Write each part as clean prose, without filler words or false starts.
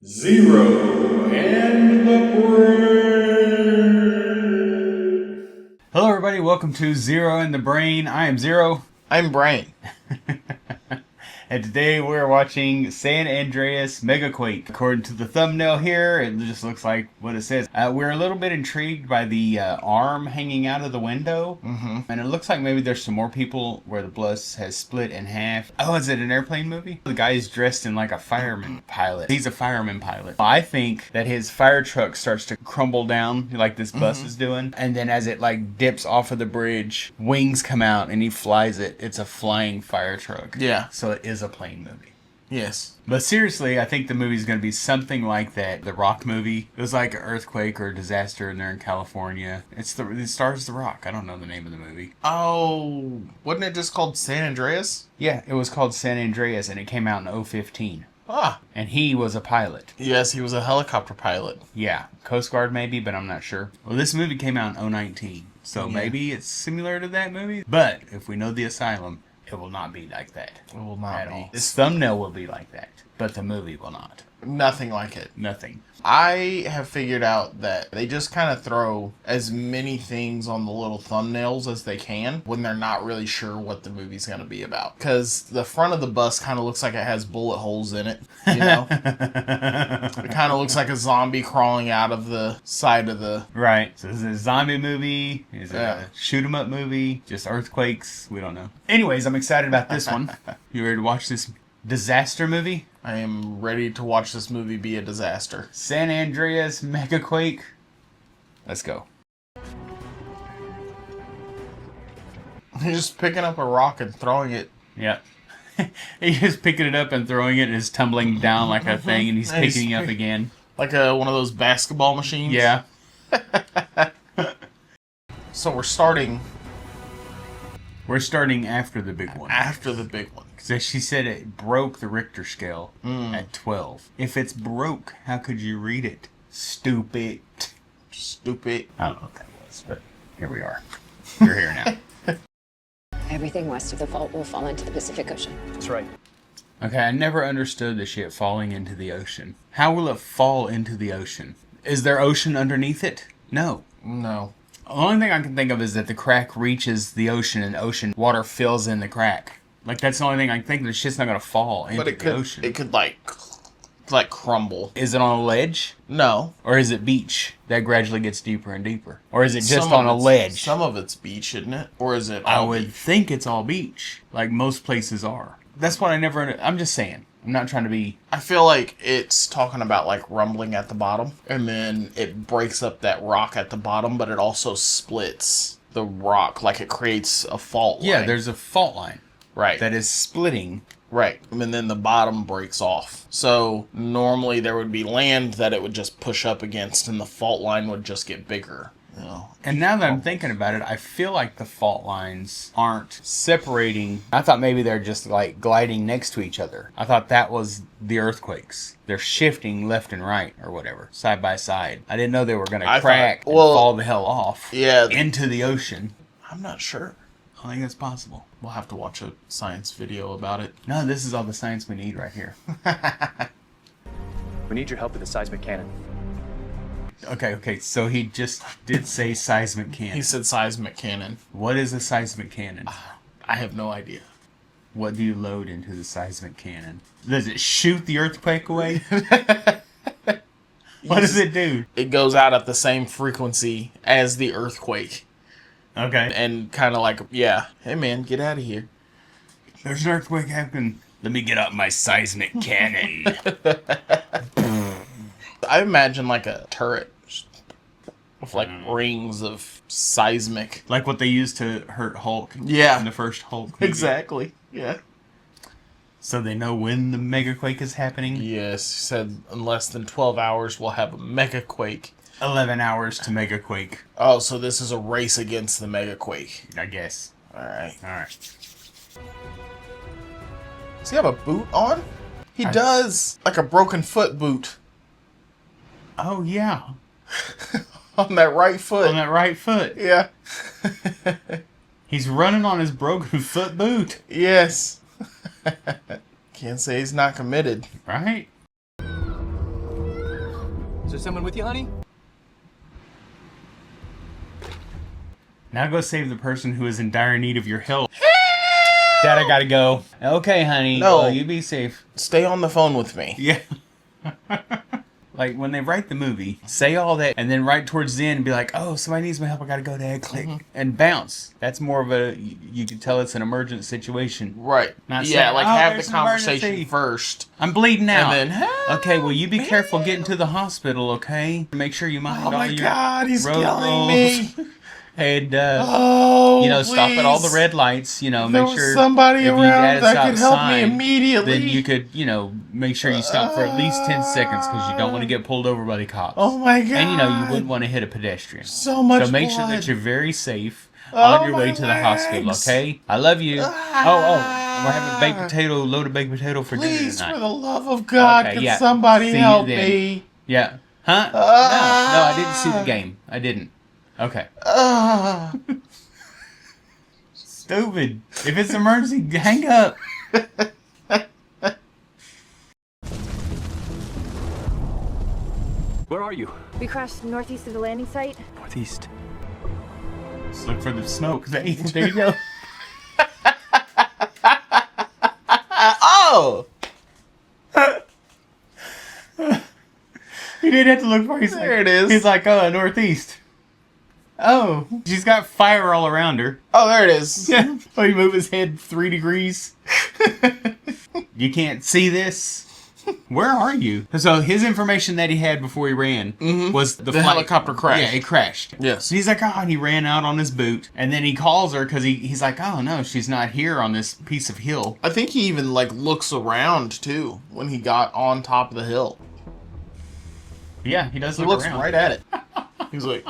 Zero and the Brain. Hello, everybody. Welcome to Zero in the Brain. I am Zero. I'm Brian. And today we're watching San Andreas Mega Quake. According to the thumbnail here, it just looks like what it says. We're a little bit intrigued by the arm hanging out of the window. Mm-hmm. And it looks like maybe there's some more people where the blood has split in half. Oh, is it an airplane movie? The guy's dressed in like a fireman pilot. He's a fireman pilot. I think that his fire truck starts to crumble down like this bus is doing. And then as it like dips off of the bridge, wings come out and he flies it. It's a flying fire truck. Yeah. So it is a plane movie. Yes. But seriously, I think the movie's going to be something like that. The Rock movie. It was like an earthquake or a disaster and they're in California. It stars The Rock. I don't know the name of the movie. Oh, wasn't it just called San Andreas? Yeah, it was called San Andreas and it came out in 2015. Ah. And he was a pilot. Yes, he was a helicopter pilot. Yeah, Coast Guard maybe, but I'm not sure. Well, this movie came out in 2019. So maybe it's similar to that movie. But if we know the Asylum, it will not be like that. It will not at be. all. This thumbnail will be like that, but the movie will not. Nothing like it. Nothing. I have figured out that they just kind of throw as many things on the little thumbnails as they can when they're not really sure what the movie's going to be about. Because the front of the bus kind of looks like it has bullet holes in it, you know? It kind of looks like a zombie crawling out of the side of the... Right. So is it a zombie movie? Is it a shoot 'em up movie? Just earthquakes? We don't know. Anyways, I'm excited about this one. You ready to watch this disaster movie? I am ready to watch this movie be a disaster. San Andreas Mega Quake. Let's go. He's just picking up a rock and throwing it. Yep. He's just picking it up and throwing it and it's tumbling down like a thing and he's picking it up again. Like one of those basketball machines? Yeah. So we're starting after the big one. after the big one. Because she said it broke the Richter scale at 12. If it's broke, how could you read it? Stupid. Stupid. I don't know what that was, but here we are. You're here now. Everything west of the fault will fall into the Pacific Ocean. That's right. Okay, I never understood the shit falling into the ocean. How will it fall into the ocean? Is there ocean underneath it? No. No. The only thing I can think of is that the crack reaches the ocean and ocean water fills in the crack. Like, that's the only thing I can think of. The shit's not going to fall into the ocean. It could like crumble. Is it on a ledge? No. Or is it beach that gradually gets deeper and deeper? Or is it just Some on of a it's- ledge? Some of it's beach, isn't it? Or is it I all would beach? think it's all beach, like most places are. That's what I never... I'm just saying. I'm not trying to be... I feel like it's talking about like rumbling at the bottom, and then it breaks up that rock at the bottom, but it also splits the rock, like it creates a fault line. Yeah, there's a fault line. Right. That is splitting. Right. And then the bottom breaks off. So normally there would be land that it would just push up against and the fault line would just get bigger. You know? And now that I'm thinking about it, I feel like the fault lines aren't separating. I thought maybe they're just like gliding next to each other. I thought that was the earthquakes. They're shifting left and right or whatever, side by side. I didn't know they were going to crack and fall the hell off into the ocean. I'm not sure. I think that's possible. We'll have to watch a science video about it. No, this is all the science we need right here. We need your help with the seismic cannon. Okay, so he just did say seismic cannon. He said seismic cannon. What is a seismic cannon? I have no idea. What do you load into the seismic cannon? Does it shoot the earthquake away? What does it do? It goes out at the same frequency as the earthquake. Okay. And kind of like, yeah, hey man, get out of here. There's an earthquake happening. Let me get out my seismic cannon. I imagine like a turret with like rings of seismic. Like what they used to hurt Hulk in the first Hulk movie. Exactly. Yeah. So they know when the megaquake is happening? Yes, he said in less than 12 hours we'll have a mega quake. 11 hours to megaquake, Oh, so this is a race against the mega quake. I guess. Alright. Alright. Does he have a boot on? He does! Like a broken foot boot. Oh, yeah. On that right foot. On that right foot. Yeah. He's running on his broken foot boot. Yes. Can't say he's not committed. Right? Is there someone with you, honey? Now go save the person who is in dire need of your help. Dad, I gotta go. Okay, honey. No. Well, you be safe. Stay on the phone with me. Yeah. Like, when they write the movie, say all that, and then right towards the end, be like, oh, somebody needs my help, I gotta go, Dad, click, and bounce. That's more of a, you can tell it's an emergent situation. Right. Not Yeah, saying, like "Oh, have there's the an conversation emergency. first. I'm bleeding out. And then, okay, well, you be careful getting to the hospital, okay? Make sure you mind Oh all my your God, he's road killing rules. me. And, Oh, you know, stop at all the please. red lights. You know, If there make was sure somebody if you around had us that could help me outside, immediately. then you could, you know, make sure you stop for at least 10 seconds because you don't want to get pulled over by the cops. Oh my God. And you know, you wouldn't want to hit a pedestrian. So much So make sure blood. that you're very safe Oh, on your way my to the hospital. legs. Okay, I love you. We're having loaded baked potato for dinner Please, tonight. for the love of God, Okay, can yeah. somebody See you help then. me? Yeah. Huh? No, I didn't see the game. I didn't. Okay. Stupid. If it's an emergency, hang up. Where are you? We crashed northeast of the landing site. Northeast. Just look for the smoke. There you go. Oh! He didn't have to look for it. There it is. He's like, oh, northeast. Oh, she's got fire all around her. Oh, there it is. Yeah. Oh, he move his head 3 degrees. You can't see this. Where are you? So his information that he had before he ran was the flight. helicopter crashed. Yeah, it crashed. Yes. So he's like, oh, and he ran out on his boot. And then he calls her because he's like, oh, no, she's not here on this piece of hill. I think he even, like, looks around, too, when he got on top of the hill. Yeah, he does He look looks around. right at it. He's like,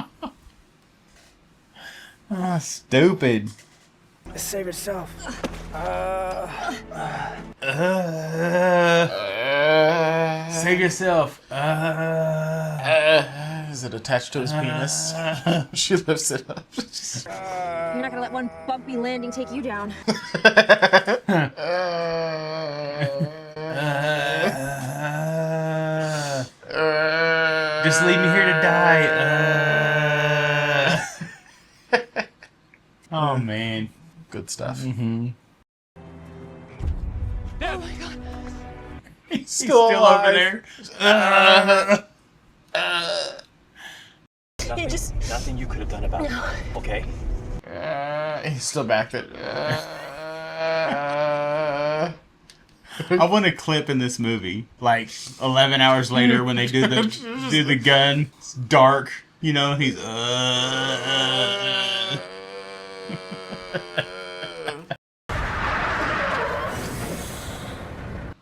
Ah, stupid. Save yourself. Save yourself. is it attached to his penis? She lifts it up. You're not gonna let one bumpy landing take you down. Just leave me here to die. Oh, man. Good stuff. He's still over alive. there. Nothing you could have done about it. Okay? He's still back there. I want a clip in this movie, like 11 hours later when they do the gun. It's dark, you know. He's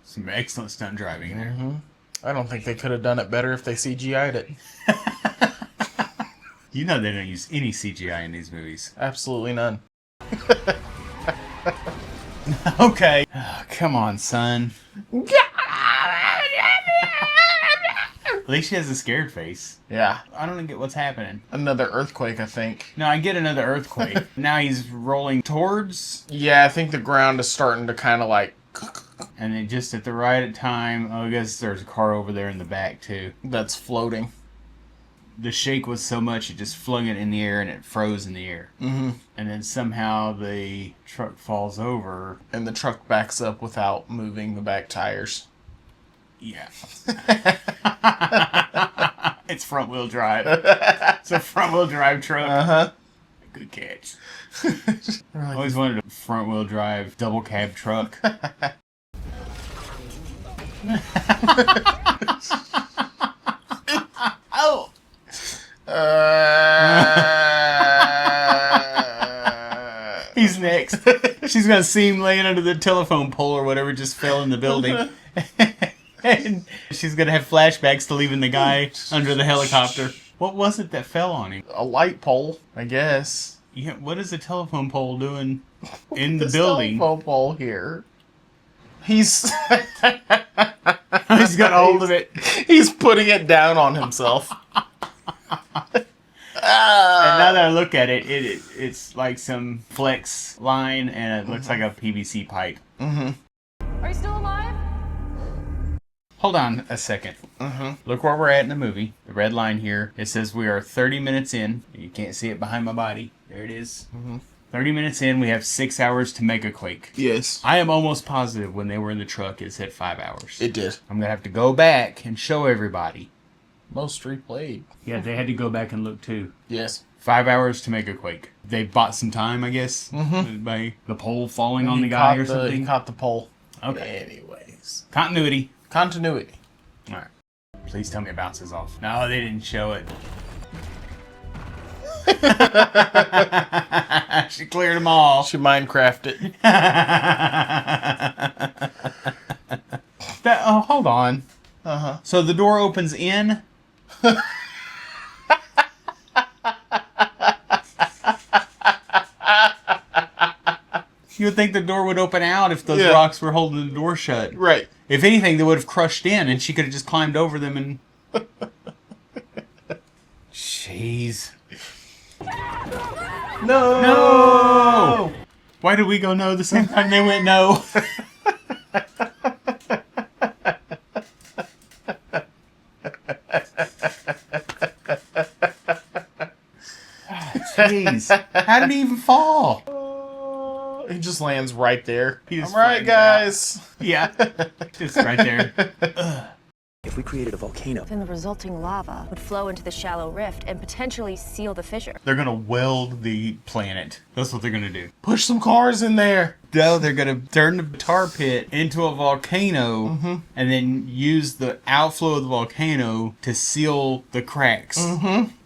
some excellent stunt driving there. I don't think they could have done it better if they CGI'd it. You know they don't use any CGI in these movies. Absolutely none. Okay. Oh, come on, son. At least she has a scared face. Yeah. I don't get what's happening. Another earthquake, I think. No, I get another earthquake. Now he's rolling towards, Yeah, I think the ground is starting to kind of like... and then just at the right time, oh, I guess there's a car over there in the back too. That's floating. The shake was so much it just flung it in the air and it froze in the air. Mm-hmm. And then somehow the truck falls over. And the truck backs up without moving the back tires. Yeah. It's front wheel drive. It's a front wheel drive truck. Uh-huh. Good catch. I always wanted a front wheel drive double cab truck. Oh! He's next. She's gonna see him laying under the telephone pole or whatever just fell in the building. And she's gonna have flashbacks to leaving the guy under the helicopter. What was it that fell on him? A light pole, I guess. Yeah, what is the telephone pole doing in the This building? telephone pole here. He's He's got hold of it. he's putting it down on himself. And now that I look at it, it's like some flex line and it looks like a PVC pipe. Are you still alive? Hold on a second. Look where we're at in the movie. The red line here. It says we are 30 minutes in. You can't see it behind my body. There it is. 30 minutes in, we have 6 hours to make a Quake. Yes. I am almost positive when they were in the truck, it said 5 hours. It did. I'm going to have to go back and show everybody. Most replayed. Yeah, they had to go back and look too. Yes. 5 hours to make a Quake. They bought some time, I guess, by the pole falling on the guy or something. He caught the pole. Okay. Anyways. Continuity. Continuity. All right. Please tell me it bounces off. No, they didn't show it. She cleared them all. She Minecrafted. Oh, hold on. Uh-huh. So the door opens in. You would think the door would open out if those rocks were holding the door shut. Right. If anything, they would have crushed in and she could have just climbed over them and... Jeez. No! No! Why did we go no the same time they went no? Jeez. How did he even fall? He just lands right there. He just I'm right, flames guys. Yeah. Just right there. If we created a volcano, Then the resulting lava would flow into the shallow rift and potentially seal the fissure. They're going to weld the planet. That's what they're going to do. Push some cars in there. No, they're going to turn the tar pit into a volcano and then use the outflow of the volcano to seal the cracks.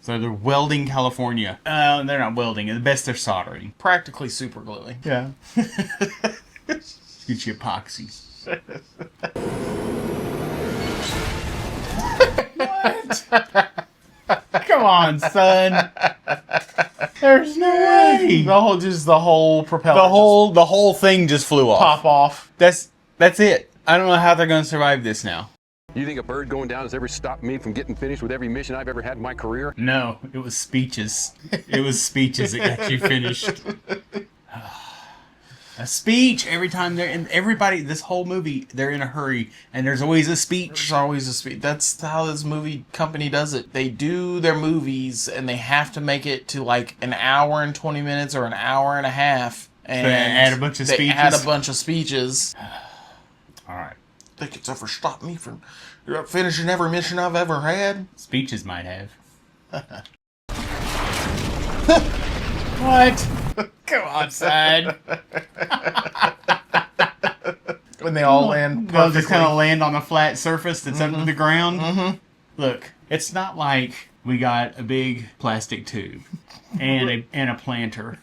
So they're welding California. They're not welding. At the best, they're soldering. Practically super gluing. Yeah. Get you epoxy. What? Come on, son. There's no way. The whole propeller. The whole thing just flew off. Pop off. That's it. I don't know how they're going to survive this now. You think a bird going down has ever stopped me from getting finished with every mission I've ever had in my career? No, it was speeches. It was speeches that got you finished. A speech every time they're in. Everybody, this whole movie, they're in a hurry, and there's always a speech. There's always a speed. That's how this movie company does it. They do their movies, and they have to make it to like an hour and 20 minutes or an hour and a half. And they add a bunch of speeches. They add a bunch of speeches. All right. Think it's ever stopped me from finishing every mission I've ever had? Speeches might have. What? Come on, son. When they all land They'll just perfectly. kind of land on a flat surface that's under the ground. Look, it's not like we got a big plastic tube and a planter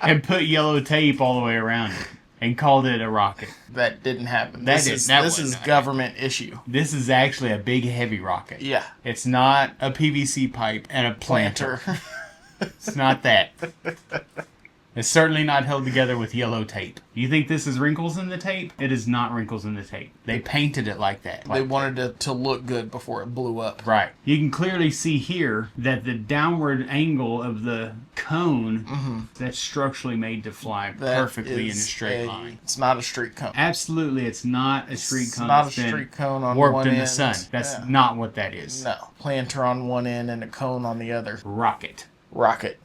and put yellow tape all the way around it and called it a rocket. That didn't happen. That This wasn't is happen. government issue. This is actually a big, heavy rocket. Yeah. It's not a PVC pipe and a planter. It's not that. It's certainly not held together with yellow tape. You think this is wrinkles in the tape? It is not wrinkles in the tape. They painted it like that. They wanted it to look good before it blew up. Right. You can clearly see here that the downward angle of the cone that's structurally made to fly That perfectly in a is straight line. It's not a street cone. Absolutely, it's not a street cone. not a that's been street cone on warped one in the end. sun. That's Yeah. not what that is. No. Planter on one end and a cone on the other. Rocket. Rocket.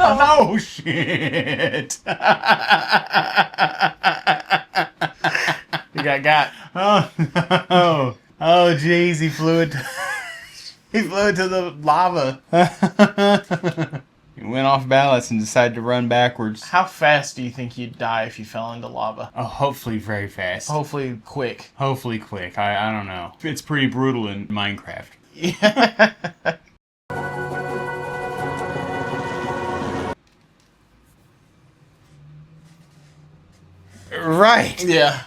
Oh, shit. You got. Oh, no. Oh, jeez, he flew it. He flew into the lava. He went off balance and decided to run backwards. How fast do you think you'd die if you fell into lava? Oh, hopefully very fast. Hopefully quick. Hopefully quick. I don't know. It's pretty brutal in Minecraft. Yeah. Right. Yeah.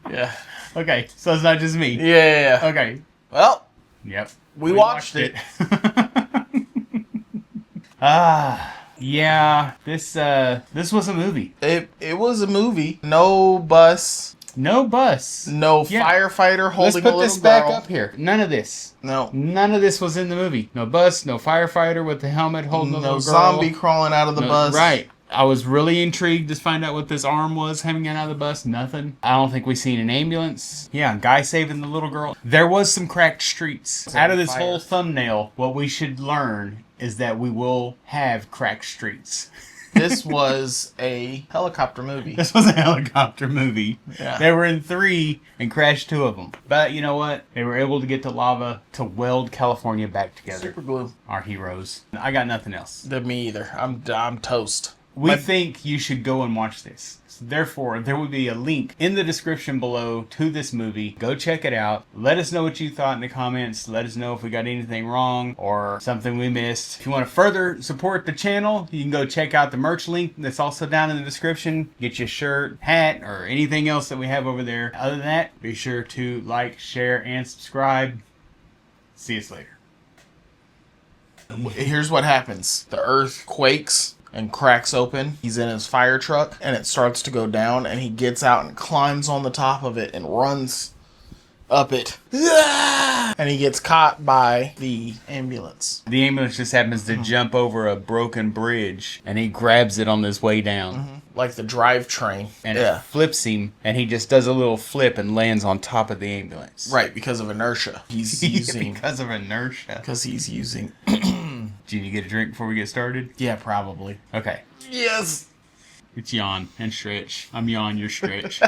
Yeah. Okay, so it's not just me. Yeah. Okay. Well, Yep. we watched it. Yeah. This was a movie. It was a movie. No bus. No bus. No Yeah. firefighter holding Let's a put little this back girl. up here. None of this. No. None of this was in the movie. No bus, no firefighter with the helmet holding a No little girl. zombie crawling out of the No- bus. Right. I was really intrigued to find out what this arm was hanging out of the bus. Nothing. I don't think we seen an ambulance. Yeah, guy saving the little girl. There was some cracked streets. Out of this whole thumbnail, what we should learn is that we will have cracked streets. This was a helicopter movie. This was a helicopter movie. Yeah. They were in 3 and crashed 2 of them. But you know what? They were able to get the lava to weld California back together. Super glue. Our heroes. I got nothing else. Me either. I'm toast. We think you should go and watch this. So therefore, there will be a link in the description below to this movie. Go check it out. Let us know what you thought in the comments. Let us know if we got anything wrong or something we missed. If you want to further support the channel, you can go check out the merch link that's also down in the description. Get your shirt, hat, or anything else that we have over there. Other than that, be sure to like, share, and subscribe. See us later. Here's what happens. The earth quakes and cracks open. He's in his fire truck and it starts to go down, and he gets out and climbs on the top of it and runs up it. And he gets caught by the ambulance. The ambulance just happens to jump over a broken bridge, and he grabs it on his way down. Like the drivetrain. And it flips him, and he just does a little flip and lands on top of the ambulance. Right, because of inertia. He's using... because of inertia. Because he's using... Do you need to get a drink before we get started? Yeah, probably. Okay. Yes! It's yawn and stretch. I'm yawn, you're stretch.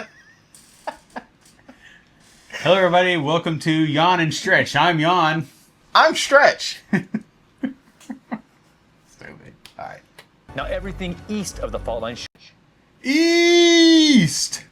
Hello, everybody. Welcome to Yawn and Stretch. I'm Yawn. I'm Stretch. Stupid. All right. Now everything east of the fault line. East!